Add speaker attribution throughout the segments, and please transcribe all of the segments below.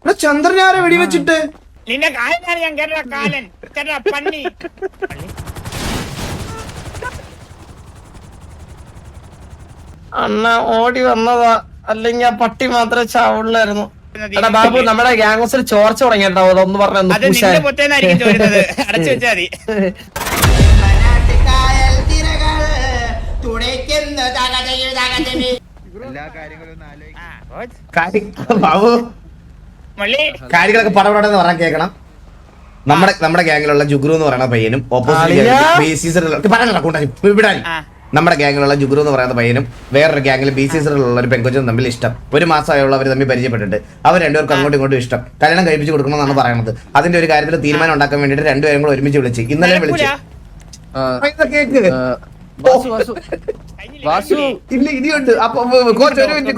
Speaker 1: ചന്ദ്രനാരെ വെടിവെച്ചിട്ട്
Speaker 2: നിന്റെ കാലാണ് ഞാൻ കേരള കാലൻ കേരള പന്നി.
Speaker 3: അണ്ണ ഓടി വന്നതാ, അല്ലെങ്കിൽ ആ പട്ടി മാത്രമേ ചാവുള്ളായിരുന്നു. എടാ ബാബു, നമ്മുടെ ഗ്യാങ്സിൽ ചോർച്ച തുടങ്ങിട്ടോ, ഒന്ന് പറഞ്ഞു.
Speaker 2: അത് നിന്റെ പൊത്തേന്നായിരിക്കും ചോരുന്നത്, അടച്ചു വെച്ചാ മതി.
Speaker 1: ബാബു കാര്യങ്ങളൊക്കെ പടപടെന്ന് പറയാൻ കേൾക്കണം. നമ്മുടെ ഗ്യാങ്ങിലുള്ള ജുഗ്രു എന്ന് പറയുന്ന പയ്യനും നമ്മുടെ ഗ്യാങ്ങിലുള്ള ജുഗ്രു എന്ന് പറയുന്ന പയ്യനും വേറൊരു ഗ്യാങ്ങിൽ ബി സീസണിലുള്ള ഒരു പെൺകൊച്ചും തമ്മിൽ ഇഷ്ടം. ഒരു മാസമായുള്ള അവർ തമ്മിൽ പരിചയപ്പെട്ടിട്ട് അവർ രണ്ടുപേർക്കും അങ്ങോട്ടും ഇങ്ങോട്ടും ഇഷ്ടം. കല്യാണം കഴിപ്പിച്ച് കൊടുക്കണമെന്നാണ് പറയുന്നത്. അതിന്റെ ഒരു കാര്യത്തിൽ തീരുമാനം ഉണ്ടാക്കാൻ വേണ്ടിയിട്ട് രണ്ടുപേരും കൂടെ ഒരുമിച്ച് വിളിച്ച് ഇന്നലെ വിളിച്ചു. ഇല്ല ഇനിയുണ്ട്. അപ്പൊ കോച്ച് ഒരു മിനിറ്റ്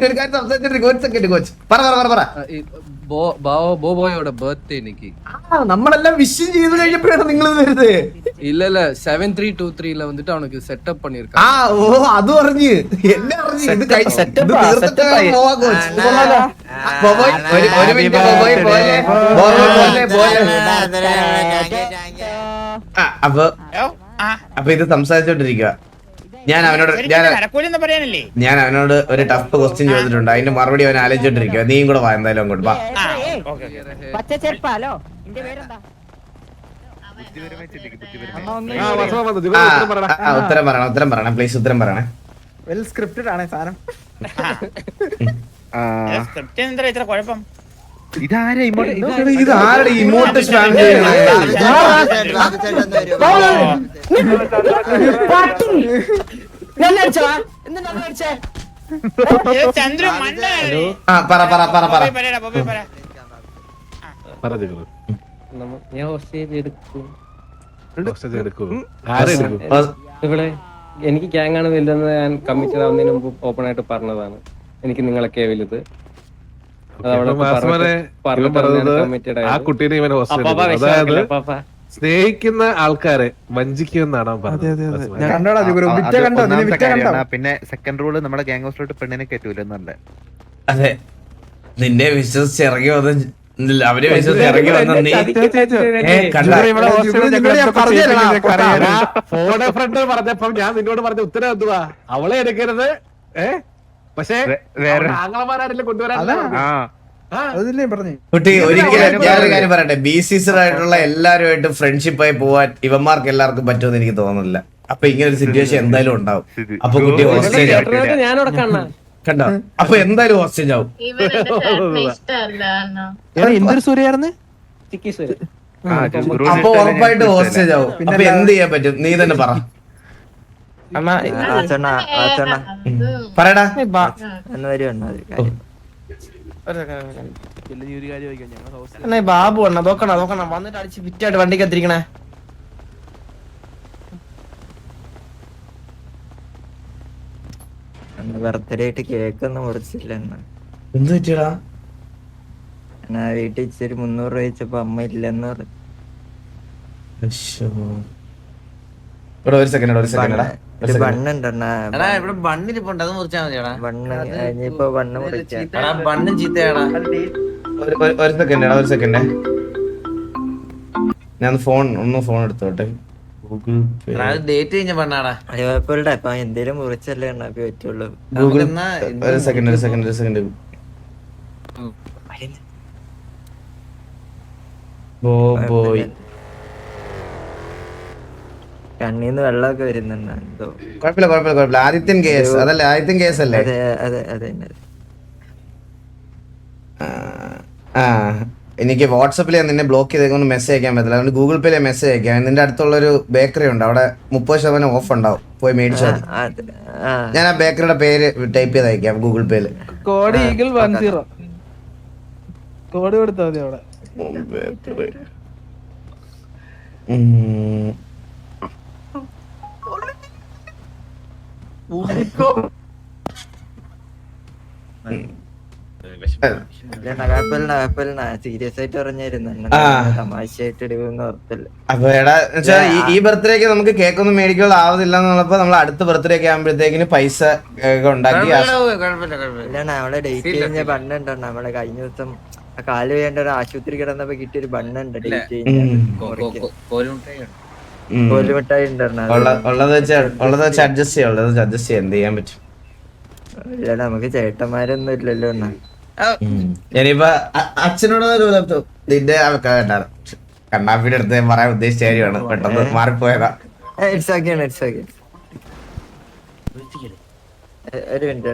Speaker 1: ഒരു കാര്യം സംസാരിച്ചിട്ട് ഒരു സെക്കൻഡ് കോച്ച് പറ.
Speaker 4: ബോബോയുടെ ബർത്ത്ഡേ എനിക്ക്
Speaker 1: നമ്മളെല്ലാം വിഷ് ചെയ്ത് കഴിഞ്ഞപ്പോഴാണ് നിങ്ങൾ വരുന്നത്.
Speaker 4: இல்ல 7323ல வந்துட்டு அவனுக்கு செட்டப் பண்ணிருக்கான்.
Speaker 1: അത് പറഞ്ഞു എന്നെ പറഞ്ഞു ഇത് സെറ്റപ്പ് ഒരു മിനിറ്റ് അപ്പൊ ഇത് സംസാരിച്ചോണ്ടിരിക്കുക. ഞാൻ അവനോട് ഒരു ടഫ് ക്വസ്റ്റ്യൻ ചോദിച്ചിട്ടുണ്ട്. അതിന്റെ മറുപടി അവൻ ആലോചിച്ചോണ്ടിരിക്കുക. നീയും കൂടെ വാ, എന്തായാലും അങ്ങോട്ട് വാ. ഉത്തരം പറയണം പ്ലീസ്, ഉത്തരം പറയണേ.
Speaker 5: വെൽ സ്ക്രിപ്റ്റഡ് ആണ് സാധനം.
Speaker 2: ഇത്ര കുഴപ്പം
Speaker 1: ഇതാരുടെ ഇമോട്ട് സ്പാം ചെയ്യണേ?
Speaker 2: ചന്ദ്രു
Speaker 6: ഇവിടെ എനിക്ക് ഗ്യാങ് ആണ് വലുതെന്ന് ഞാൻ കമ്മിറ്റഡ് ആവുന്നതിന് മുമ്പ് ഓപ്പൺ ആയിട്ട് പറഞ്ഞതാണ്. എനിക്ക് നിങ്ങളൊക്കെ വലുത്.
Speaker 7: സ്നേഹിക്കുന്ന ആൾക്കാരെ വഞ്ചിക്കുമെന്നാണ് പറഞ്ഞത്.
Speaker 8: പിന്നെ സെക്കൻഡ് റൂള് നമ്മുടെ ഗ്യാങ് ഹൗസിലോട്ട് പെണ്ണിനെ കയറ്റൂലെന്നുണ്ട്.
Speaker 1: അതെ, നിന്നെ വിശ്വസിച്ച് ഇറങ്ങി വന്ന് അവരെ വിശ്വസിച്ച് ഇറങ്ങി വന്ന നീ
Speaker 7: ഫോണ് ഫ്രണ്ട് പറഞ്ഞപ്പോ ഞാൻ നിന്നോട് പറഞ്ഞ ഉത്തരം എന്തുവാ? അവളെ എടുക്കരുത്, പക്ഷേ ആംഗ്ലമാരാരെല്ലാം കൊണ്ടുവരാൻ
Speaker 1: കുട്ടി. ഒരിക്കലും ഞാനൊരു കാര്യം പറയട്ടെ, ബി സീസൺ ആയിട്ടുള്ള എല്ലാവരുമായിട്ടും ഫ്രണ്ട്ഷിപ്പായി പോവാൻ ഇവന്മാർക്ക് എല്ലാവർക്കും പറ്റുമെന്ന് എനിക്ക് തോന്നുന്നില്ല. അപ്പൊ ഇങ്ങനെ ഒരു സിറ്റുവേഷൻ എന്തായാലും ഉണ്ടാവും. അപ്പൊ കുട്ടി ഹോസ്റ്റേജ് കണ്ടോ? അപ്പൊ എന്തായാലും ഹോസ്റ്റേജ് ആവും.
Speaker 5: എന്തൊരു സൂര്യായിരുന്നു?
Speaker 1: അപ്പൊ ഉറപ്പായിട്ട് ഹോസ്റ്റേജ് ആവും. അപ്പൊ എന്ത് ചെയ്യാൻ പറ്റും? നീ തന്നെ പറ. പറയടാ.
Speaker 3: ബാബു അണ്ണ നോക്കണം വന്നിട്ട് അടിച്ച് ഫിറ്റായിട്ട് വണ്ടിക്ക് എത്തിരിക്കണേ.
Speaker 9: ബർത്ത്ഡേ ആയിട്ട് കേക്ക് ഒന്നും മുറിച്ചില്ല.
Speaker 1: എന്ത് പറ്റിയടാ?
Speaker 9: വീട്ടിൽ ഇച്ചിരി 300 രൂപ വെച്ചപ്പോ അമ്മ ഇല്ലെന്ന് പറഞ്ഞു.
Speaker 1: ഒരു സെക്കൻഡ് ഞാൻ ഫോൺ എടുത്തോട്ടെ.
Speaker 9: എന്തേലും മുറിച്ചല്ലേ പറ്റുള്ളൂ.
Speaker 1: ഗൂഗിൾ ഒരു സെക്കൻഡ് ബോയ്
Speaker 9: കണ്ണീന്ന് വെള്ളമൊക്കെ വരുന്നുണ്ട്. എന്തോ
Speaker 1: കുഴപ്പമില്ല. ആദിത്യൻ കേസ് അതല്ലേ? ആദിത്യൻ കേസ് അല്ലേ? എനിക്ക് വാട്സപ്പിൽ നിന്നെ ബ്ലോക്ക് ചെയ്തേക്കൊന്ന് മെസ്സേജ് അയക്കാൻ പറ്റില്ല. അതുകൊണ്ട് ഗൂഗിൾ പേയിലെ മെസ്സേജ് അയക്കാം. നിന്റെ അടുത്തുള്ളൊരു ബേക്കറി ഉണ്ട്, അവിടെ 30% ഓഫ് ഉണ്ടാവും. പോയി മേടിച്ചാൽ മതി. ഞാൻ ആ ബേക്കറിയുടെ പേര് ടൈപ്പ് ചെയ്ത് അയക്കാം ഗൂഗിൾ പേയില്.
Speaker 5: കോഡ് ഈഗിൾ 10 കോഡ് കൊടുത്താൽ മതി അവിടെ.
Speaker 9: സീരിയസ് ആയിട്ട് പറഞ്ഞായിരുന്നു, തമാശയായിട്ട് എടുക്കുമെന്ന് ഉറപ്പില്ല.
Speaker 1: അപ്പൊ എടാ ഈ ബർത്ത്ഡേക്ക് നമുക്ക് കേക്ക് ഒന്നും മേടിക്കുള്ള ആവതില്ല എന്നുള്ളപ്പോ നമ്മൾ അടുത്ത ബർത്ത്ഡേ ഒക്കെ ആകുമ്പോഴത്തേക്കിന് പൈസ ഒക്കെ ഉണ്ടാക്കി.
Speaker 9: അവളെ ഡേറ്റ് കഴിഞ്ഞ പണ്ടുണ്ടോ നമ്മളെ കഴിഞ്ഞ ദിവസം ആ കാല് വേണ്ട ഒരു ആശുപത്രി കിടന്നപ്പോ കിട്ടിയൊരു ബണ്ണുണ്ട് കോലുമിട്ടായി
Speaker 1: ഉള്ളത് വെച്ച് അഡ്ജസ്റ്റ് ചെയ്യാം എന്ത് ചെയ്യാൻ പറ്റും.
Speaker 9: നമുക്ക് ചേട്ടന്മാരൊന്നും ഇല്ലല്ലോ എന്നാ.
Speaker 1: ഇനിയിപ്പോ അച്ഛനോട് നിന്റെ ആൾക്കാർ കണ്ണാപ്പിയുടെ അടുത്ത് ഞാൻ പറയാൻ ഉദ്ദേശിച്ച കാര്യമാണ്, പെട്ടെന്ന് മാറിപ്പോയതാ.
Speaker 9: ഇറ്റ്സ് ഓക്കെ ഒരു മിനിറ്റ്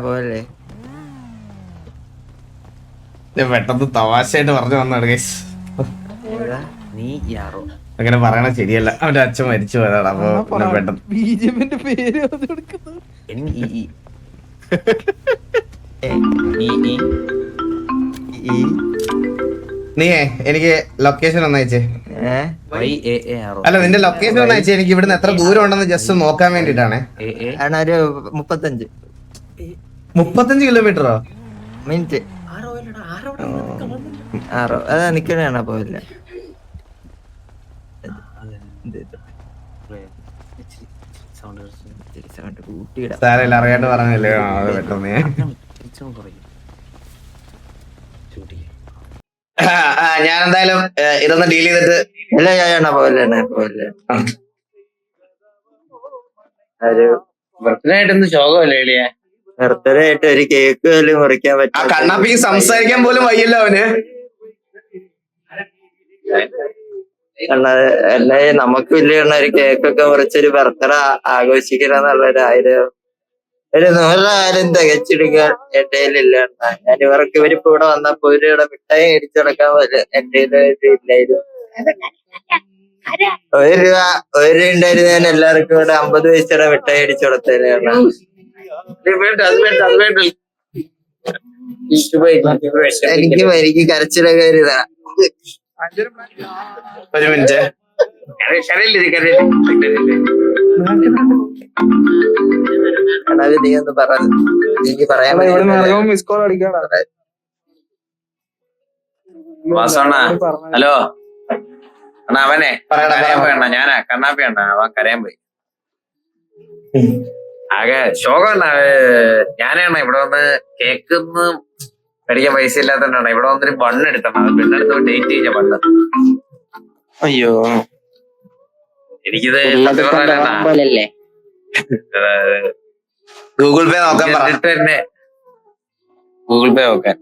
Speaker 9: പോവല്ലേ.
Speaker 1: ഞാൻ പെട്ടെന്ന് തമാശയായിട്ട് പറഞ്ഞു വന്നാണ് ഗൈസ്. അങ്ങനെ പറയണ ശരിയല്ല, അവന്റെ അച്ഛൻ മരിച്ചു പോയതാണ്. അപ്പൊ പെട്ടെന്ന്
Speaker 5: ബിജെപിന്റെ പേര് പറഞ്ഞു കൊടുക്കുന്നത്.
Speaker 1: നീയേ എനിക്ക് ലൊക്കേഷൻ ഒന്ന് അയച്ചേ. അല്ല നിന്റെ ലൊക്കേഷൻ ഒന്ന് അയച്ചേ, എനിക്ക് ഇവിടുന്ന് എത്ര ദൂരം ഉണ്ടെന്ന് ജസ്റ്റ് നോക്കാൻ വേണ്ടിട്ടാണ്.
Speaker 9: ഒരു
Speaker 1: 35 കിലോമീറ്ററോ?
Speaker 9: മിനിറ്റ് അതാ നിക്കണ പോയില്ല.
Speaker 1: സാരമില്ല, അറിയാണ്ട് പറഞ്ഞല്ലേ പെട്ടെന്ന്. ഞാൻ എന്തായാലും ഇതൊന്ന് ഡീൽ ചെയ്തിട്ട്
Speaker 9: ഇല്ല പോയില്ലേ ഒരു
Speaker 3: ബർത്ത്ഡേ ആയിട്ടൊന്നും ശോകമല്ലേ?
Speaker 9: ബർത്ത്ഡേ ആയിട്ട് ഒരു കേക്ക് പോലും മുറിക്കാൻ
Speaker 1: ആ
Speaker 9: പറ്റും.
Speaker 1: കണ്ണാപ്പിക്ക് സംസാരിക്കാൻ പോലും വയ്യല്ലോ അവന്.
Speaker 9: അല്ലേ നമുക്ക് വലിയ ഒരു കേക്കൊക്കെ മുറിച്ചൊരു ബർത്ത്ഡേ ആഘോഷിക്കണം എന്നുള്ളൊരു ആയിരം ഒരു 100,000 തികച്ചെടുക്കാൻ എന്റെ കയ്യിലില്ല. ഞാൻ ഇവർക്ക് ഇവരിപ്പോ ഇവിടെ വന്നപ്പോ ഇവിടെ മിഠായി അടിച്ചടക്കാൻ പോലെ എന്റെ ഇല്ലായിരുന്നു. 1 രൂപ ഉണ്ടായിരുന്നു. ഞാൻ എല്ലാവർക്കും ഇവിടെ 50 പൈസയുടെ മിഠായി അടിച്ചു കൊടുത്തതാണ്. എനിക്ക് കരച്ചിലൊക്കെ വരുതാ.
Speaker 1: ഒരു മിനിറ്റ്.
Speaker 9: നീ ഒന്ന് പറഞ്ഞു എനിക്ക് പറയാൻ
Speaker 5: മിസ് കോൾ അടിക്കാണ്.
Speaker 3: ഹലോ അണ്ണാ, അവനെ
Speaker 1: പറയടാ,
Speaker 3: കരയാൻ പോയി അണ്ണാ. ഞാനാ കണ്ണാപ്പി അണ്ണാ, അവൻ കരയാൻ പോയി. ആകെ ശോകം. ഞാനാണ് ഇവിടെ വന്ന് കേക്ക് മേടിക്കാൻ പൈസ ഇല്ലാത്തതാണ് ഇവിടെ വന്നൊരു ബണ്ണ് എടുത്തണം. അത് പെണ്ണെടുത്ത് ഡേറ്റ് കഴിഞ്ഞ ബണ്ണ്.
Speaker 9: അയ്യോ
Speaker 3: എനിക്കിത് സത്യം പറഞ്ഞാലേ
Speaker 1: ഗൂഗിൾ പേ നോക്കാൻ പറ.
Speaker 3: എന്നിട്ട് തന്നെ ഗൂഗിൾ പേ നോക്കാൻ.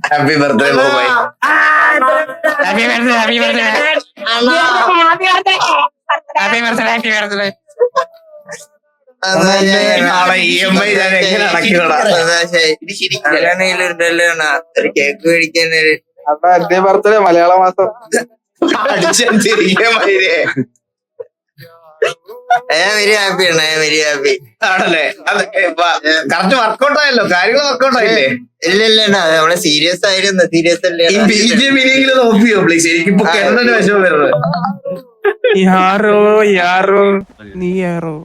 Speaker 1: Happy birthday boy. നാളെ EMI ഞാൻ എങ്ങനെ അടയ്ക്കണടാ?
Speaker 9: ഒരു കേക്ക് മേടിക്കാൻ
Speaker 5: അപ്പൊ എന്റെ ബർത്ത്ഡേ മലയാള മാസം
Speaker 1: അടിച്ചിരിക്കാൻ മതിയെ
Speaker 9: വെരി ഹാപ്പി ആണ്. വെരി ഹാപ്പി
Speaker 1: ആണല്ലേ? അത് കറക്റ്റ് വർക്കൗട്ട് ആയല്ലോ, കാര്യങ്ങൾ വർക്കൗട്ട് ആയില്ലേ?
Speaker 9: ഇല്ല നമ്മള് സീരിയസ് ആയിരുന്നു. സീരിയസ് അല്ലേ?
Speaker 1: ഈ BGM ഇനിയെങ്കിലും നോക്കിയോ പ്ലീസ്? എനിക്കിപ്പോ കിടന്നിട്ട് വിഷമം വരുന്നത്.
Speaker 5: യാറോ നീ യാറോ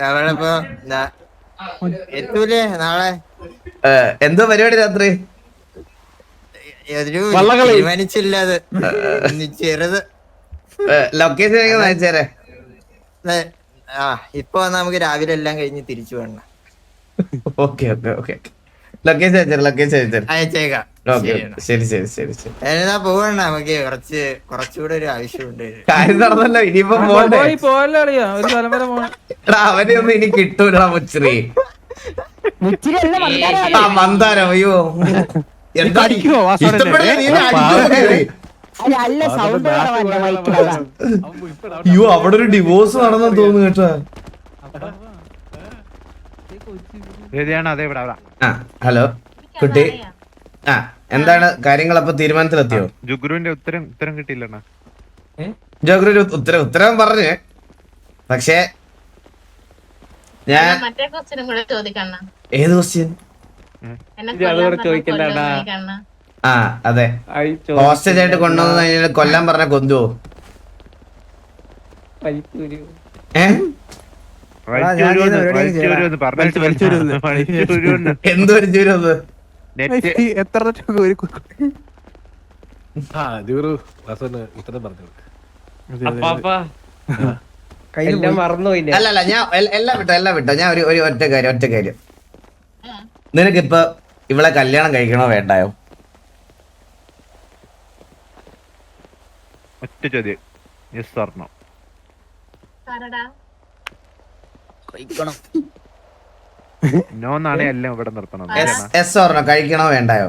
Speaker 9: അവളിപ്പോ എത്തൂലേ നാളെ?
Speaker 1: എന്തോ പരിപാടി രാത്രി?
Speaker 9: തീരുമാനിച്ചില്ല. അത് ചെറുത്
Speaker 1: ലൊക്കേഷൻ അയച്ചേരെ.
Speaker 9: ഇപ്പൊ നമുക്ക് രാവിലെ എല്ലാം കഴിഞ്ഞ് തിരിച്ചു വേണം.
Speaker 1: ഓക്കെ ലൊക്കേഷൻ അയച്ചേരെ.
Speaker 9: അയച്ചേക്കാം.
Speaker 1: ഓക്കെ ശരി.
Speaker 9: എന്നാ പോവണ്ട, നമുക്ക് കുറച്ചുകൂടെ ഒരു ആവശ്യമുണ്ട്.
Speaker 1: കാര്യം നടന്നല്ലോ, ഇനിയിപ്പോ പോകണ്ടേ?
Speaker 5: പോലെ അറിയാ ഒരു സ്ഥലം വരെ പോകണം.
Speaker 1: അവനെ ഒന്നും ഇനി കിട്ടൂടാ മുച്ചിറി. ആ മന്ദാരം. അയ്യോ എന്താ ഇഷ്ടപ്പെടില്ല നീ അയ്യോ അവിടെ ഒരു ഡിവോഴ്സ് നടന്നെന്ന് തോന്നുന്നു കേട്ടോ. ഹലോ കുട്ടി. എന്താണ് കാര്യങ്ങൾ? അപ്പൊ തീരുമാനത്തിലെത്തിയോ?
Speaker 8: ജുഗ്രുവിന്റെ ഉത്തരം കിട്ടിയില്ലണ്ണ.
Speaker 1: ജോഗ്രു ഉത്തരം പറഞ്ഞ്, പക്ഷേ ഞാൻ ഏത് ക്വസ്റ്റ്യൻ? ആ അതെ, ഹോസ്റ്റേജ് ആയിട്ട് കൊണ്ടുവന്നു കഴിഞ്ഞാൽ കൊല്ലാൻ പറഞ്ഞ കൊന്തുവോ? എന്ത് വലിച്ചൂരൊന്ന്?
Speaker 5: എത്ര
Speaker 7: ഉത്തരം പറഞ്ഞു.
Speaker 6: എല്ലാം മറന്നുപോയി ഞാൻ.
Speaker 1: അല്ല ഞാൻ എല്ലാം വിട്ടോ ഞാൻ ഒരു ഒറ്റ കാര്യം നിനക്കിപ്പോ ഇവളെ കല്യാണം കഴിക്കണോ വേണ്ടായോ?
Speaker 8: ഒറ്റ ചോദ്യം, യെസ് ഓർ നോ? നോ എന്നാണ് എല്ലാം ഇവിടെ നിർത്തണം.
Speaker 1: എസ് ഓർണോ കഴിക്കണോ വേണ്ടായോ?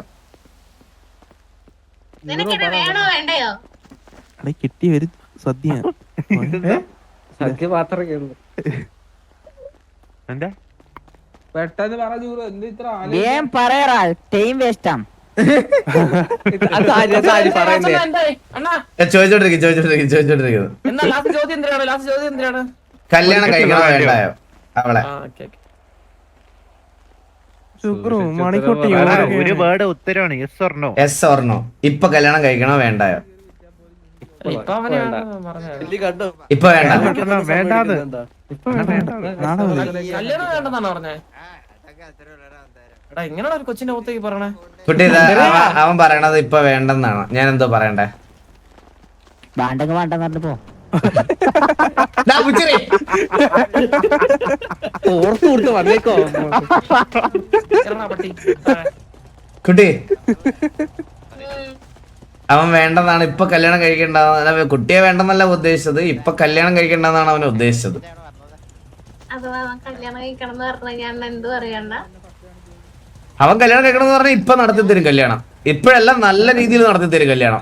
Speaker 5: കിട്ടിയ ഒരു സദ്യ
Speaker 6: സദ്യ മാത്രമേ ഉള്ളൂ.
Speaker 8: എന്താ
Speaker 5: പെട്ടെന്ന് പറഞ്ഞു എന്ത് ഇത്ര
Speaker 2: പറയറാ ടൈം വേസ്റ്റാ.
Speaker 3: പറയുന്നേ അണ്ണാ
Speaker 1: ചോദിച്ചോണ്ടിരിക്കുന്നു
Speaker 3: എന്നാ ലാസ്റ്റ് ചോദ്യം എന്തിനാണ്
Speaker 1: കല്യാണം കഴിക്കണോ വേണ്ടായോ അവളെ?
Speaker 5: മണിക്കൂട്ടി
Speaker 8: ഒരു വേർഡ് ഉത്തരവാണ്, yes or no.
Speaker 1: Yes or no ഇപ്പൊ കല്യാണം കഴിക്കണോ വേണ്ടായോ?
Speaker 3: ഇപ്പൊ അവനെ പറഞ്ഞത്.
Speaker 1: ഇപ്പൊ വേണ്ട.
Speaker 8: വേണ്ടാന്ന്
Speaker 3: കല്യാണം വേണ്ടെന്നാണ് പറഞ്ഞേ. എടാ ഇങ്ങനെയാണ് ഒരു കൊച്ചിന്റെ മുഖത്തേക്ക് പറഞ്ഞേ.
Speaker 1: കുട്ടി അവൻ പറയണത് ഇപ്പൊ വേണ്ടെന്നാണ്. ഞാൻ എന്തോ പറയണ്ടേ?
Speaker 2: വേണ്ടെന്ന് പോ.
Speaker 6: ഓർത്തു കൊടുത്ത് വന്നേക്കോ.
Speaker 3: ഇറങ്ങാ പട്ടി.
Speaker 1: കുട്ടി അവൻ വേണ്ടെന്നാണ്, ഇപ്പൊ കല്യാണം കഴിക്കേണ്ടതാണ്. കുട്ടിയെ വേണ്ടെന്നല്ല ഉദ്ദേശിച്ചത്, ഇപ്പൊ കല്യാണം കഴിക്കേണ്ടതാണ് അവൻ ഉദ്ദേശിച്ചത്. അവൻ കല്യാണം കഴിക്കണം എന്ന് പറഞ്ഞാൽ ഇപ്പൊ നടത്തി തരും കല്യാണം. ഇപ്പോഴെല്ലാം നല്ല രീതിയിൽ നടത്തി തരും കല്യാണം.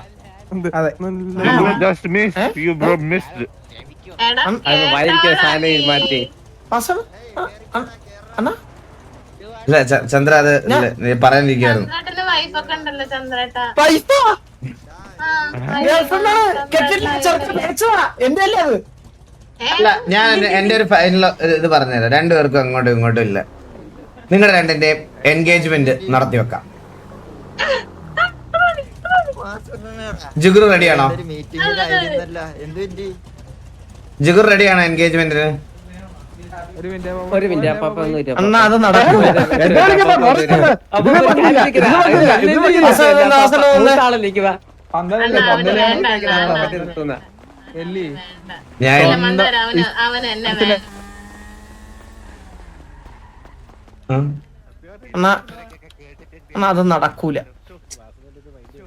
Speaker 6: വായിരിക്കുന്ന സാധനം മാറ്റി.
Speaker 3: അണ്ണാ
Speaker 1: ഇല്ല ചന്ദ്ര അത് നീ പറയാനിരിക്കായിരുന്നു.
Speaker 3: എന്റെ അല്ലേ അത്?
Speaker 1: അല്ല ഞാൻ എന്റെ ഒരു ഫൈനൽ ഇത് പറഞ്ഞുതരാം. രണ്ടുപേർക്കും അങ്ങോട്ടും ഇങ്ങോട്ടും ഇല്ല. നിങ്ങളുടെ രണ്ടിന്റെയും എൻഗേജ്മെന്റ് നടത്തി വെക്കാം. ജുഗുർ റെഡിയാണോ? ജുഗുർ റെഡിയാണോ എൻഗേജ്മെന്റിന്?
Speaker 6: ഒരു മിനിറ്റ് അപ്പൊ
Speaker 3: അണ്ണാ അത് നടക്കൂല. അണ്ണാ അത് നടക്കൂല.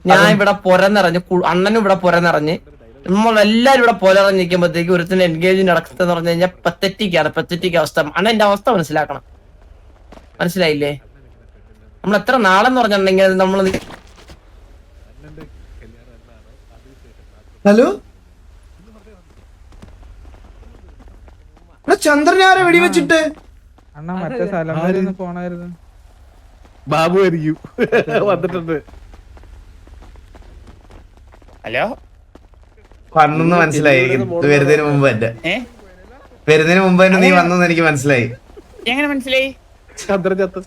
Speaker 3: ഞാൻ ഇവിടെ പൊരന്നിറഞ്ഞ് അണ്ണനും ഇവിടെ പൊരന്നിറഞ്ഞ് നമ്മളെല്ലാരും ഇവിടെ പൊരറിഞ്ഞിരിക്കുമ്പോഴത്തേക്ക് ഒരുത്തിന് എൻഗേജ് നടക്കുന്നത് പറഞ്ഞു കഴിഞ്ഞാൽ പത്തറ്റിക് അവസ്ഥ. അണ്ണ എന്റെ അവസ്ഥ മനസ്സിലാക്കണം. മനസ്സിലായില്ലേ? നമ്മൾ എത്ര നാളെന്ന് പറഞ്ഞിട്ടുണ്ടെങ്കിൽ നമ്മൾ
Speaker 1: ഹലോ ചന്ദ്രനാരെ വെടിവെച്ചിട്ട്
Speaker 5: അണ്ണ മറ്റേ സ്ഥലം വരെ ഒന്ന് പോണായിരുന്നു.
Speaker 7: ബാബു ആയിരിക്കും വന്നിട്ടുണ്ട്.
Speaker 2: ഹലോ
Speaker 1: വന്നെന്ന് മനസ്സിലായിരിക്കും. വരുന്നതിന് മുമ്പ് തന്നെ നീ വന്നെന്ന് എനിക്ക് മനസ്സിലായി.
Speaker 2: എങ്ങനെ മനസ്സിലായി?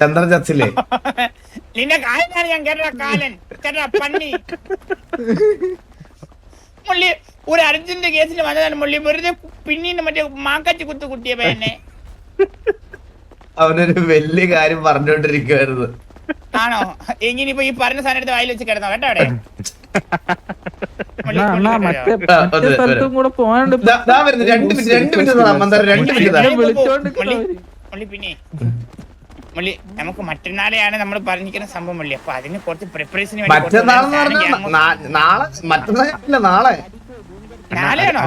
Speaker 1: ചന്ദ്രൻ ചത്തില്ലേ?
Speaker 2: നിന്റെ കാലനാണ് ഞാൻ കേട്ട കാലൻ പന്നി. മുള്ളി ഒരു അർജന്റ് കേസിൽ വന്നതാണ് മുള്ളി. വെറുതെ പിന്നീട് മറ്റേ മാക്കാച്ചി കുത്തിയ പയ്യനെ.
Speaker 1: അവനൊരു വലിയ കാര്യം പറഞ്ഞോണ്ടിരിക്കുവായിരുന്നു.
Speaker 2: ആണോ? ഇനിയിപ്പോ ഈ പറഞ്ഞ സാധനം എടുത്ത് വായിൽ വെച്ച് കിടന്നോ കേട്ടോ അവിടെ.
Speaker 5: അണ്ണാ മറ്റേ സ്ഥലത്തും കൂടെ പോകാണ്ട്
Speaker 1: രണ്ട് മിനിറ്റ്
Speaker 2: മുള്ളി പിന്നെ മുള്ളി നമുക്ക് മറ്റന്നാളെയാണ് നമ്മൾ പറഞ്ഞിരിക്കുന്ന സംഭവം മുള്ളി. അപ്പൊ അതിന് കുറച്ച് പ്രിപ്പറേഷന്
Speaker 1: മറ്റന്നാളെന്ന് പറഞ്ഞാൽ മറ്റന്നാളല്ല നാളെ.
Speaker 2: നാളെയാണോ?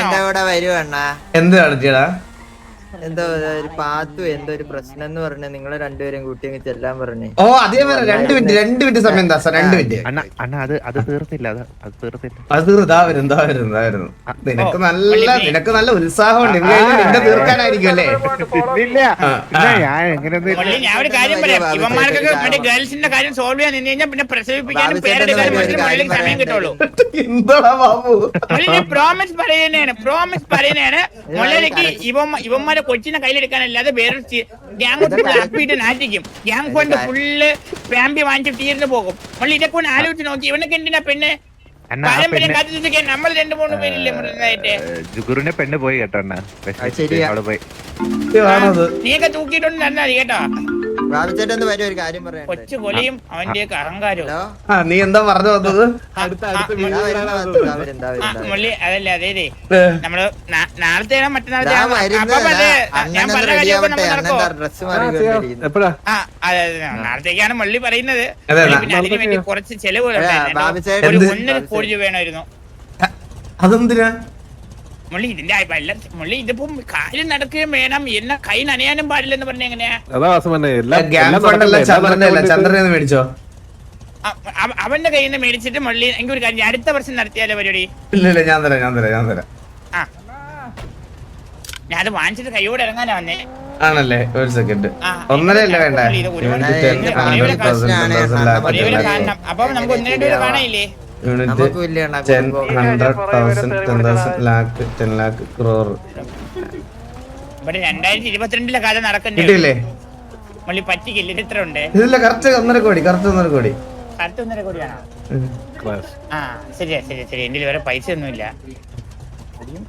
Speaker 9: എന്റെ കൂടെ വരുവണ്ണ.
Speaker 1: എന്ത് കളിച്ചടാ?
Speaker 9: എന്തോ ഒരു പാത്തു എന്തോ ഒരു പ്രശ്നം എന്ന് പറഞ്ഞ നിങ്ങളെ രണ്ടുപേരും കൂട്ടി അങ്ങ് ചെല്ലാൻ പറഞ്ഞു.
Speaker 1: ഓ അതേ വരെ 2 മിനിറ്റ് സമയം എന്താ 2 മിനിറ്റ്.
Speaker 8: അണ്ണ അത് തീർത്തില്ല. അത് തീർത്തില്ല.
Speaker 1: അത് എന്താ വരുന്നു. നിനക്ക് നല്ല ഉത്സാഹമുണ്ട്. നിന്റെ തീർക്കാനായിരിക്കും അല്ലേ?
Speaker 2: മുള്ളി ഞാൻ ഒരു കാര്യം പറയാം. ഇവന്മാർക്കൊക്കെ മറ്റേ ഗേൾസിന്റെ കാര്യം സോൾവ് ചെയ്യാൻ നിന്ന് കഴിഞ്ഞാൽ പിന്നെ പ്രസവിപ്പിക്കാനും പേരുടെ കാര്യം മുള്ളിക്ക് സമയം കിട്ടുള്ളൂ.
Speaker 1: എന്താടാ ബാബു?
Speaker 2: മുള്ളി പ്രോമിസ് പറയുന്നതാണ് മുള്ളിലേക്ക് ഇവന്മാരെ കൊച്ചിനെ കയ്യിലെടുക്കാനല്ലാതെ വേറെ ഗ്യാങ് ആക്കിയിട്ട് നാറ്റിക്കും. ഗ്യാങ് കൊണ്ട് ഫുള്ള് ഫാമിലി വാങ്ങിച്ച് തീർന്നു പോകും. മുള്ളി ഇതൊക്കെ ഒന്ന് ആലോചിച്ച് നോക്കി. ഇവനൊക്കെ എന്തിനാ പെണ്ണ് പാരമ്പര്യം കാത്തിരിക്കാൻ നമ്മൾ 2-3 പേരില്ലേ മൃതായിട്ട്.
Speaker 8: ജുഗുറിന്റെ പെണ്ണ് പോയി കേട്ടോ. പോയി
Speaker 2: നീയൊക്കെ തൂക്കിയിട്ടൊന്നും തന്നാ മതി കേട്ടോ.
Speaker 9: ബാബുച്ചേട്ടൻ വരും ഒരു കാര്യം പറയാം.
Speaker 2: കൊച്ചു കൊലയും അവന്റെയൊക്കെ അഹങ്കാരവും.
Speaker 9: ഹലോ
Speaker 1: ആ നീ എന്താ പറഞ്ഞു വന്നത്?
Speaker 2: മുള്ളി അതല്ല അതേ
Speaker 1: ഏ,
Speaker 2: നമ്മള് നാളത്തെ മറ്റന്നാളത്തെ ഞാൻ പറഞ്ഞ കാര്യമൊക്കെ നമ്മൾ നടക്കോ?
Speaker 9: ഡ്രസ് മാറി
Speaker 7: എപ്പോഴാ?
Speaker 2: നാളത്തേക്കാണ് മുള്ളി പറയുന്നത്.
Speaker 1: അതെ, അതെ.
Speaker 2: പിന്നെ അതിന് വേണ്ടി കുറച്ച് ചെലവ് ഒരു
Speaker 9: ബാബുച്ചേട്ടൻ
Speaker 2: 1.5 കോടി രൂപ വേണമായിരുന്നു.
Speaker 1: അതെന്തിനാ?
Speaker 2: മുള്ളി ഇതിന്റെ മുള്ളി ഇതിപ്പം കാര്യം നടക്കുകയും വേണം, എന്നെ കൈ നനയാനും പാടില്ലെന്ന് പറഞ്ഞ എങ്ങനെയാ?
Speaker 7: അതാ വാസമന്നെ എല്ലാം
Speaker 1: ഗ്യാങ് ഫണ്ട് എല്ലാം ചന്ദ്രന്റെ അല്ല, ചന്ദ്രനെ മേടിച്ചോ?
Speaker 2: അവന്റെ കയ്യിൽ നിന്ന് മേടിച്ചിട്ട് മുള്ളി എനിക്ക് ഒരു കാര്യം, അടുത്ത വർഷം നടത്തിയാലോ പരിപാടി?
Speaker 1: ഇല്ല ഞാൻ തരാം.
Speaker 2: ആ ഞാനത് വാങ്ങിച്ചിട്ട് കൈയോടെ ഇറങ്ങാനാ വന്നേ.
Speaker 1: ആണല്ലേ? ഒരു സെക്കൻഡ്.
Speaker 2: ആ,
Speaker 1: 1.5 വേണ്ടേ?
Speaker 2: ഇത് ഒരുപാട്
Speaker 1: യൂണിറ്റ് 10, 100,000, 10,000,
Speaker 2: ഒരേപോലെ
Speaker 1: lakh,
Speaker 2: കാണണം. അപ്പൊ നമുക്ക് 1-2 രൂപ കാണാനില്ലേ?
Speaker 1: Unit 10, 100,000, 10,000, lakh, 10 lakh, crore.
Speaker 2: ഇവിടെ 2022 കഥ നടക്കണ്ടേ?
Speaker 1: കിട്ടിയില്ലേ?
Speaker 2: മുള്ളി പറ്റിക്കില്ല. ഇത് എത്ര ഉണ്ട്?
Speaker 1: ഇതില്ല, കറക്റ്റ് 1.5 കോടി.
Speaker 2: അടുത്ത 1.5 കോടിയാണോ? ആ ശരി. എന്റെ വരെ പൈസ ഒന്നുമില്ല.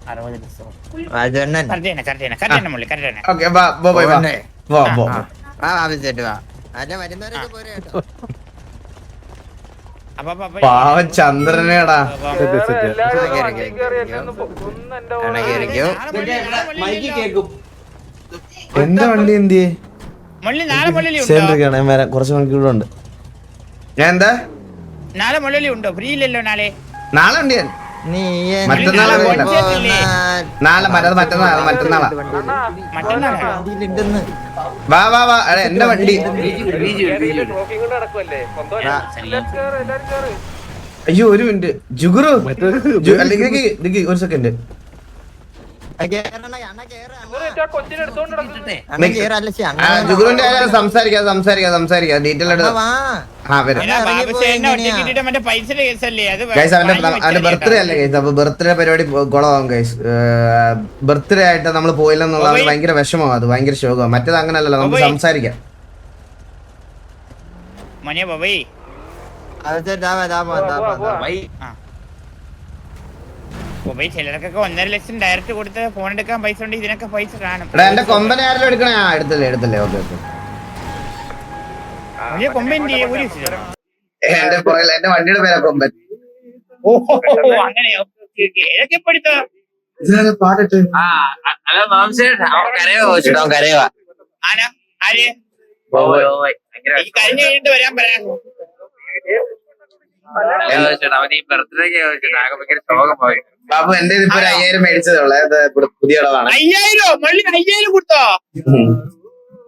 Speaker 2: 60 ലക്ഷം. കറക്റ്റ് മുള്ളി കറക്റ്റ്.
Speaker 1: ഓക്കെ, വാ.
Speaker 9: ബാബുച്ചേട്ട് വാ. അല്ല വരുന്നവരൊക്കെ പോരെ കേട്ടോ.
Speaker 1: പാവം ചന്ദ്രനേടാ. എന്റെ വണ്ടി എന്തിയെ?
Speaker 2: മുള്ളി നാളെ മുള്ളി ഉണ്ടോ?
Speaker 1: ശരിയാണ്, ഞാൻ വരാം. കുറച്ച് മണിക്കൂർ ഉണ്ട്. ഞാൻ എന്താ
Speaker 2: നാളെ മുള്ളി ഉണ്ടോ? ഫ്രീ ഇല്ലല്ലോ നാളെ.
Speaker 1: നാളെ ഉണ്ട് ഞാൻ.
Speaker 9: നീ
Speaker 1: മറ്റന്നാളാ മറ്റന്നാളാ.
Speaker 9: മറ്റന്നാളുണ്ടെന്ന്
Speaker 1: വാ. അതെ, എന്റെ വണ്ടി. അയ്യോ, ഒരു മിനിറ്റ്. ജുഗുറു അല്ലെങ്കിൽ ഒരു സെക്കൻഡ്. ജുഗുറിന്റെ കാര്യം സംസാരിക്കാം ഡീറ്റെയിൽ ആയിട്ട്.
Speaker 2: മറ്റേ പൈസയുടെ കേസല്ലേ അത്?
Speaker 1: ഗൈസ്, അവന്റെ ബർത്ത്ഡേ അല്ലേ ഗൈസ്? അപ്പൊ ബർത്ത്ഡേ പരിപാടി കുളമാകും ഗൈസ്. ബർത്ത്ഡേ ആയിട്ട് നമ്മൾ പോയില്ലെന്നുള്ളത് ഭയങ്കര വിഷമമാണ്, അത് ഭയങ്കര ശോകമാണ്. മറ്റേത് അങ്ങനല്ലല്ലോ, നമുക്ക് സംസാരിക്കാം.
Speaker 2: മോനെ ബോബൈ, ബോബൈ ചിലർക്കൊക്കെ 1.5 ലക്ഷം ഡയറക്റ്റ് കൊടുത്ത് ഫോൺ എടുക്കാൻ പൈസ ഉണ്ട്. ഇതിനൊക്കെ പൈസ കാണും.
Speaker 1: എന്റെ കൊമ്പനെ ആരെങ്കിലും എടുക്കണേ? എടുത്തല്ലേ. ഓക്കെ.
Speaker 2: വലിയ കൊമ്പന്റെ ഒരു
Speaker 1: എന്റെ വണ്ടിയുടെ പേരാ കൊമ്പൻ.
Speaker 2: അങ്ങനെ ഏതൊക്കെ പഠിത്തോ?
Speaker 1: പാട്ടിട്ട്
Speaker 2: ആനാ ആര് ഈ കഴിഞ്ഞ കഴിഞ്ഞിട്ട് വരാൻ പറയാം.
Speaker 1: ബാബു, എന്റെ ഇപ്പൊ 5,000 മേടിച്ചതേ ഉള്ളൂ. പുതിയ ഇടവാണ്.
Speaker 2: 5,000 മുള്ളി 5,000 കൊടുത്തോ?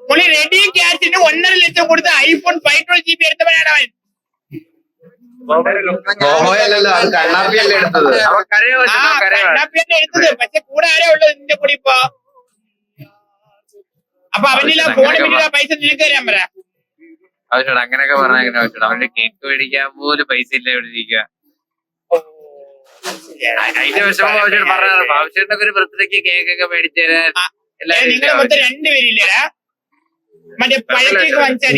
Speaker 2: മുള്ളി റെഡി ക്യാഷിന് 1.5 ലക്ഷം കൊടുത്ത് ഐഫോൺ 512 GB എടുത്തവനാണ് അവൻ.
Speaker 1: അല്ലല്ലോ, അത് കണ്ണാപ്പിയല്ലേ എടുത്തത്.
Speaker 2: കണ്ണാപ്പിയല്ലേ എടുത്തത്. പക്ഷെ കൂടെ ആരാ ഉള്ളത് നിന്റെ കൂടെ ഇപ്പൊ? അപ്പൊ അവനില്ല ഫോണിൽ പിന്നീട് പൈസ നിനക്ക് തരാൻ പറ.
Speaker 10: അങ്ങനെയൊക്കെ പറഞ്ഞ അവന്റെ കേക്ക് മേടിക്കാൻ പോലും പൈസ ഇല്ല ഇവിടെ ഇരിക്കുക. അതിന്റെ വിഷമം പറഞ്ഞാൽ ബാബുച്ചേട്ടനൊക്കെ ഒരു ബർത്ത്ഡേക്ക് കേക്ക് ഒക്കെ മേടിച്ചു തരാൻ
Speaker 2: നിങ്ങളെ മൊത്തം 2 പേരില്ലടാ. മറ്റേ പഴക്കേക്ക് വാങ്ങിച്ചാൽ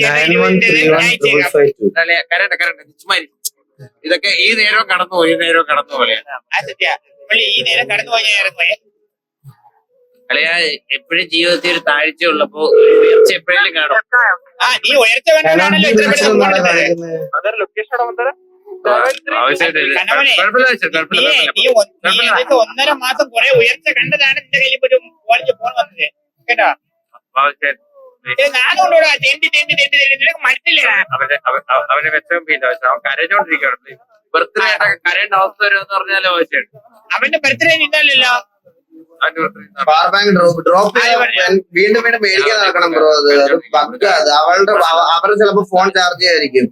Speaker 10: ഇതൊക്കെ ഈ നേരവും കടന്നു പോയി
Speaker 2: ഈ നേരം കടന്നു പോയ
Speaker 10: അല്ലയാ. എപ്പോഴും ജീവിതത്തിൽ ഒരു താഴ്ച ഉള്ളപ്പോ ഉയർച്ച എപ്പോഴേലും കാണും.
Speaker 2: നീ ഉയർച്ച വേണ്ടതാണല്ലോ ഇത്ര പെട്ടെന്ന് നീ 1.5 മാസം കുറെ ഉയർച്ച കണ്ടതാണ് നിന്റെ കയ്യിൽ ഒരു കോളേജ് ഫോൺ വന്നത് കേട്ടോ. നാളുകൊണ്ടോടാ നിനക്ക് മനസ്സില്ല.
Speaker 10: അവന് വിഷമം അവൻ കരഞ്ഞോണ്ടിരിക്കുകയാണ്. ബർത്ത്ഡേ ആയിട്ടൊക്കെ കരയേണ്ട അവസ്ഥ വരുമെന്ന് പറഞ്ഞാലോ ആവശ്യമുണ്ട്.
Speaker 2: അവന്റെ ബർത്ത്ഡേ ഇല്ലല്ലോ.
Speaker 1: പവർ ബാങ്ക് ഡ്രോപ്പ് വീണ്ടും മേടിക്കാൻ നടക്കണം ബ്രോ. അത് പക്ക. അത് അവരുടെ ചിലപ്പോ ഫോൺ ചാർജ് ചെയ്യായിരിക്കും.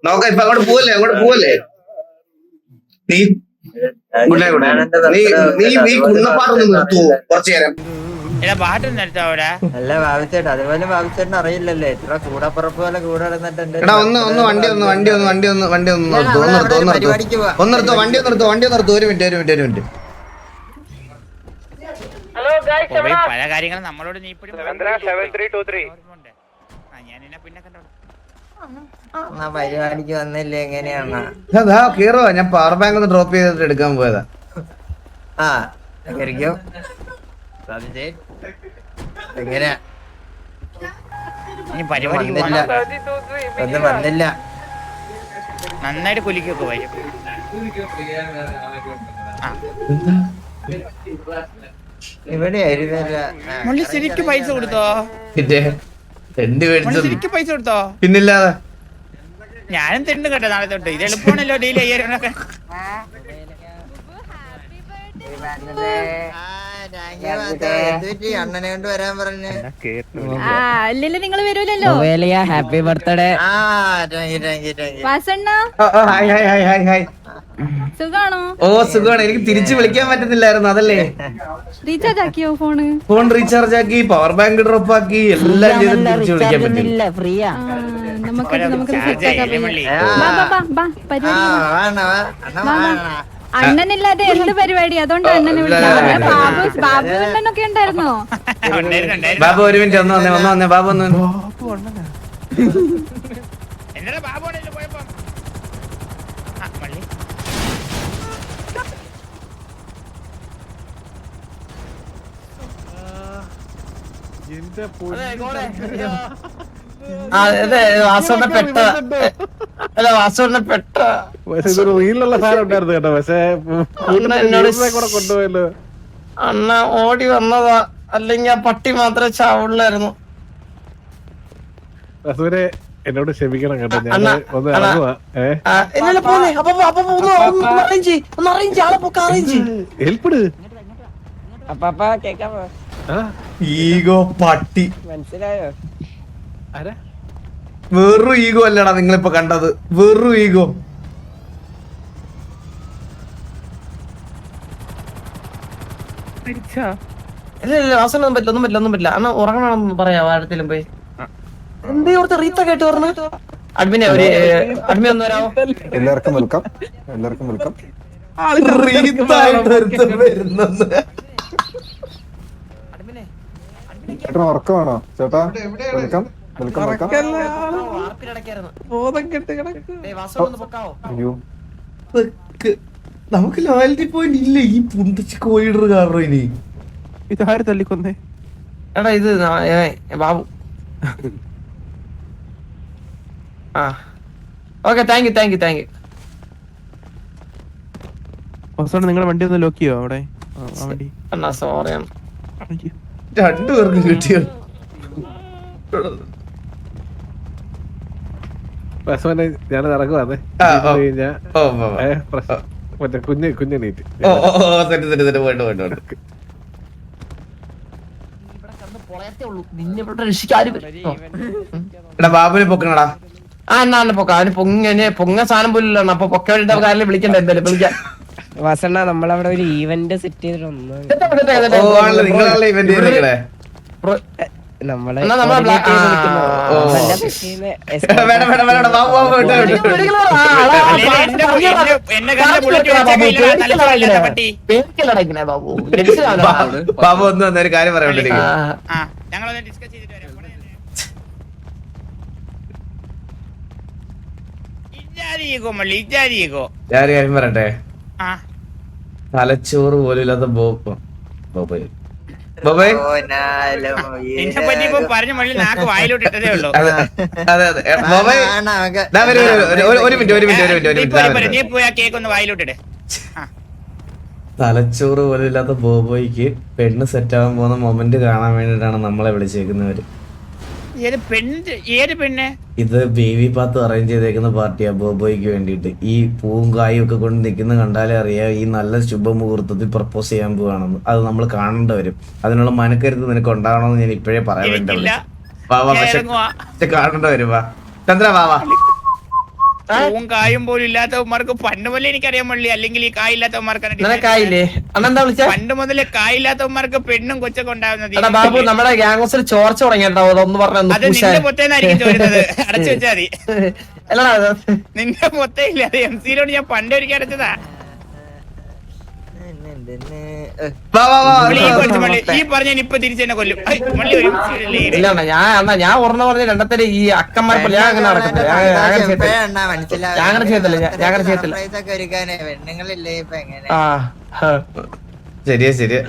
Speaker 1: നോക്കാം. ഇപ്പൊ അങ്ങോട്ട് പോവല്ലേ നീ കുന്നപ്പാടൊന്ന് നിർത്തുവോ കുറച്ചു നേരം?
Speaker 2: പാട്ട് നിർത്താവൂടാ.
Speaker 9: അല്ല ബാബുച്ചേട്ടൻ, അതുപോലെ ബാബുച്ചേട്ടൻ അറിയില്ലല്ലേ എത്ര കൂടപ്പുറപ്പ് പോലെ കൂടെ നടന്നിട്ടുണ്ട്.
Speaker 1: എടാ ഒന്ന് വണ്ടി നിർത്തോ. ഒരു മിനിറ്റ്.
Speaker 2: പല കാര്യങ്ങളും നമ്മളോട് നീ ഇപ്പോഴും ഞാൻ പിന്നെ കണ്ടോ
Speaker 9: പരിപാടിക്ക് വന്നില്ലേ എങ്ങനെയാണ്?
Speaker 1: കേറുവാ. ഞാൻ പവർ ബാങ്ക് ഒന്ന് ഡ്രോപ്പ് ചെയ്തിട്ട് എടുക്കാൻ പോയതാ.
Speaker 9: എങ്ങനെയാ
Speaker 2: ഇനി പരിപാടിക്ക്
Speaker 9: വന്നില്ല.
Speaker 2: പോകണം.
Speaker 9: ഒന്നും വന്നില്ല.
Speaker 2: നന്നായിട്ട് കുലിക്കൊക്കെ വരും.
Speaker 9: ഇവിടെ ആയിരുന്നല്ല.
Speaker 2: മുള്ളി ശരിക്കും പൈസ കൊടുത്തോ?
Speaker 1: പിന്നെ തെണ്ടി
Speaker 2: മുള്ളി
Speaker 1: മേടിച്ചു
Speaker 2: ശരിക്കും പൈസ കൊടുത്തോ?
Speaker 1: പിന്നില്ലാതെ.
Speaker 2: ഞാനും തെണ്ട് കേട്ടോ നാളെ തൊട്ട്. ഇത് എളുപ്പമാണല്ലോ ഡെയിലി 5000 ഒക്കെ.
Speaker 9: അണ്ണനെ കൊണ്ട് വരാൻ പറഞ്ഞു.
Speaker 11: അല്ലല്ലോ നിങ്ങള് വരൂലല്ലോ.
Speaker 3: Happy birthday.
Speaker 11: വാസണ്ണ
Speaker 1: hi hi hi hi hi.
Speaker 11: സുഖാണോ?
Speaker 1: ഓ സുഖമാണ്. എനിക്ക് തിരിച്ചു വിളിക്കാൻ പറ്റുന്നില്ലായിരുന്നു, അതല്ലേ.
Speaker 11: റീചാർജ് ആക്കിയോ ഫോണ്?
Speaker 1: ഫോൺ റീചാർജ് ആക്കി, പവർ ബാങ്ക് ഡ്രോപ്പ് ആക്കി, എല്ലാം ചെയ്ത് തിരിച്ചു വിളിക്കാൻ പറ്റില്ല.
Speaker 3: ഫ്രീയാ.
Speaker 11: നമുക്ക് സെറ്റ് ആക്കാം.
Speaker 2: മുള്ളി.
Speaker 11: പരിപാടി അണ്ണനില്ലാതെ എന്ത് പരിപാടി? അതുകൊണ്ട് അണ്ണനെ ബാബു അണ്ണനൊക്കെ ഉണ്ടായിരുന്നോ?
Speaker 1: ബാബു ഒരു മിനിറ്റ് ഒന്ന് വന്നേ ബാബു ഒന്ന്.
Speaker 2: എന്നടാ ബാബു ആണല്ലോ പോയപ്പോ. മുള്ളി
Speaker 7: എന്റെ
Speaker 3: വാസോണ്ണ പെട്ട അല്ല വാസോണ്ണ പെട്ട
Speaker 7: ഇതൊരു റീലിലുള്ള സാധനം ഉണ്ടായിരുന്നു കേട്ടോ. പക്ഷെ കൂടെ കൊണ്ടുപോയല്ലോ.
Speaker 3: അണ്ണ ഓടി വന്നതാ, അല്ലെങ്കിൽ ആ പട്ടി മാത്രമേ ചാവുള്ളായിരുന്നു.
Speaker 7: അസുരെ എന്നോട് ക്ഷമിക്കണം കേട്ടോ. ഞാൻ
Speaker 3: അണ്ണാ,
Speaker 7: ഒന്ന്
Speaker 3: അണ്ണാ.
Speaker 7: ഇറങ്ങുവാ. ഹെൽപ്പിട്.
Speaker 1: ഈഗോ പട്ടി.
Speaker 3: മനസ്സിലായോ?
Speaker 7: ആരാ?
Speaker 1: വെറും ഈഗോ അല്ലടാ നിങ്ങളിപ്പോ കണ്ടത്, വെറും ഈഗോ.
Speaker 3: ഇല്ല വാസനൊന്നും പറ്റില്ല, ഒന്നും പറ്റില്ല. അണ്ണ ഉറങ്ങണമെന്ന് പറയാ ആഴത്തിലും പോയി. എന്തേ ഓർത്ത് റീത്ത കേട്ട് പറഞ്ഞു. അഡ്മിനെ അഡ്മി ഒന്ന് വരാമോ?
Speaker 12: എല്ലാവർക്കും വെൽക്കം. എല്ലാവർക്കും വെൽക്കം. ചേട്ടാ ഉറക്കമാണോ ചേട്ടാ? Welcome welcome welcome. അയ്യോ
Speaker 1: നമുക്ക് ലോയൽറ്റി പോയിന്റ് ഇല്ല ഈ പുന്തച്ച് കോയിഡർ കാരണം. ഇനി
Speaker 5: ഇതാര് തല്ലിക്കൊന്നേ?
Speaker 3: എടാ ഇത് ബാബു. ആ ഓക്കെ, താങ്ക് യു.
Speaker 5: അവസാനം നിങ്ങളുടെ വണ്ടി ഒന്ന് ലോക്ക് ചെയ്യോ അവിടെ? ആ വണ്ടി.
Speaker 3: അണ്ണാ സോറി.
Speaker 1: രണ്ടുപേർക്കും കിട്ടിയോ?
Speaker 7: ഞാൻ ഇറങ്ങുവാന്നേ. മറ്റേ കുഞ്ഞെണീറ്റ്.
Speaker 1: ബാബുനെ പൊക്കണടാ.
Speaker 3: ആ എന്നാ പൊക്ക അവന് പൊങ്ങ സാധനം പോലും. അപ്പൊ പൊക്ക വേണ്ടിട്ട് കാര്യം വിളിക്കണ്ട. എന്തായാലും വിളിക്കാം.
Speaker 6: വാസണ്ണ നമ്മളവിടെ ഒരു ഈവന്റ് സെറ്റ് ചെയ്തിട്ടൊന്ന്
Speaker 1: നിങ്ങളല്ലേ ഇവന്റ് ചെയ്തേക്കണേ?
Speaker 6: നമ്മളെ
Speaker 1: ബാബു ഒന്ന് വന്നൊരു കാര്യം പറയാൻ.
Speaker 2: ഞങ്ങളൊന്ന് ഡിസ്കസ് ചെയ്തിട്ട് വരാം.
Speaker 1: ഞാനൊരു കാര്യം പറയട്ടെ. തലച്ചോറ് പോലും ഇല്ലാത്ത ബോബോയ്
Speaker 2: എന്നെ പറ്റി ഇപ്പൊ പറഞ്ഞ മള്ളി നാക്ക് വായിലോട്ട് ഇട്ടതേ ഉള്ളൂ.
Speaker 1: അതെ ബോബോയ് ഒരു മിനിറ്റ്
Speaker 2: നീ പോയി ആ കേക്ക് ഒന്ന് വായിലോട്ടിട്ട്.
Speaker 1: തലച്ചോറ് പോലും ഇല്ലാത്ത ബോബോയ്ക്ക് പെണ്ണ് സെറ്റ് ആവാൻ പോകുന്ന മൊമെന്റ് കാണാൻ വേണ്ടിട്ടാണ് നമ്മളെ വിളിച്ചേക്കുന്നവര്.
Speaker 2: ഏത് പെണ്ണ്?
Speaker 1: ഇത് ബേബി പാത്ത് അറേഞ്ച് ചെയ്തേക്കുന്ന പാർട്ടിയാ ബോബോയ്ക്ക് വേണ്ടിട്ട്. ഈ പൂവും കായും ഒക്കെ കൊണ്ട് നിൽക്കുന്ന കണ്ടാലേ അറിയാം ഈ നല്ല ശുഭമുഹൂർത്തത്തിൽ പ്രപ്പോസ് ചെയ്യാൻ പോവാണെന്ന്. അത് നമ്മൾ കാണേണ്ടി വരും. അതിനുള്ള മനക്കരുത്ത് നിനക്ക് ഉണ്ടാവണമെന്ന് ഞാൻ ഇപ്പോഴേ പറയാൻ വേണ്ടി. വാവാ പക്ഷെ കാണേണ്ടി വരും. വാ ചന്ദ്ര വാവാ.
Speaker 2: പൂവും കായും പോലും ഇല്ലാത്തവന്മാർക്ക് പണ്ട് മുതലേ എനിക്കറിയാൻ മള്ളി. അല്ലെങ്കിൽ ഈ കായില്ലാത്തവന്മാർക്കാണ്
Speaker 3: കായില്ലേ അന്നെന്താ വിളിച്ച?
Speaker 2: പണ്ട് മുതലേ കായില്ലാത്തവന്മാർക്ക് പെണ്ണും കൊച്ചൊക്കെ ഉണ്ടാവുന്നത്.
Speaker 3: ബാബു നമ്മുടെ ഗ്യാങ്സിൽ ചോർച്ച തുടങ്ങിട്ടോ ഒന്ന് പറഞ്ഞു.
Speaker 2: അത് നിന്റെ പൊത്തേന്നായിരിക്കും ചോരുന്നത്. അടച്ചു വെച്ചാ മതി. നിന്റെ പൊത്തയില്ല, അത് MC-ലോട് ഞാൻ പണ്ട് ഒരിക്കൽ അടച്ചതാ. ഈ പറഞ്ഞ ഇപ്പൊ തിരിച്ചെന്നെ കൊല്ലും.
Speaker 3: ഞാൻ ഓർമ്മ പറഞ്ഞ രണ്ടത്തില് ഈ അക്കന്മാർ ഞാൻ അങ്ങനെ നടക്കത്തില്ല. ഞാൻ അങ്ങനെ ചെയ്യത്തില്ല.
Speaker 9: പെണ്ണുങ്ങളില്ലേ ഇപ്പൊ എങ്ങനെ?
Speaker 1: ശരിയാ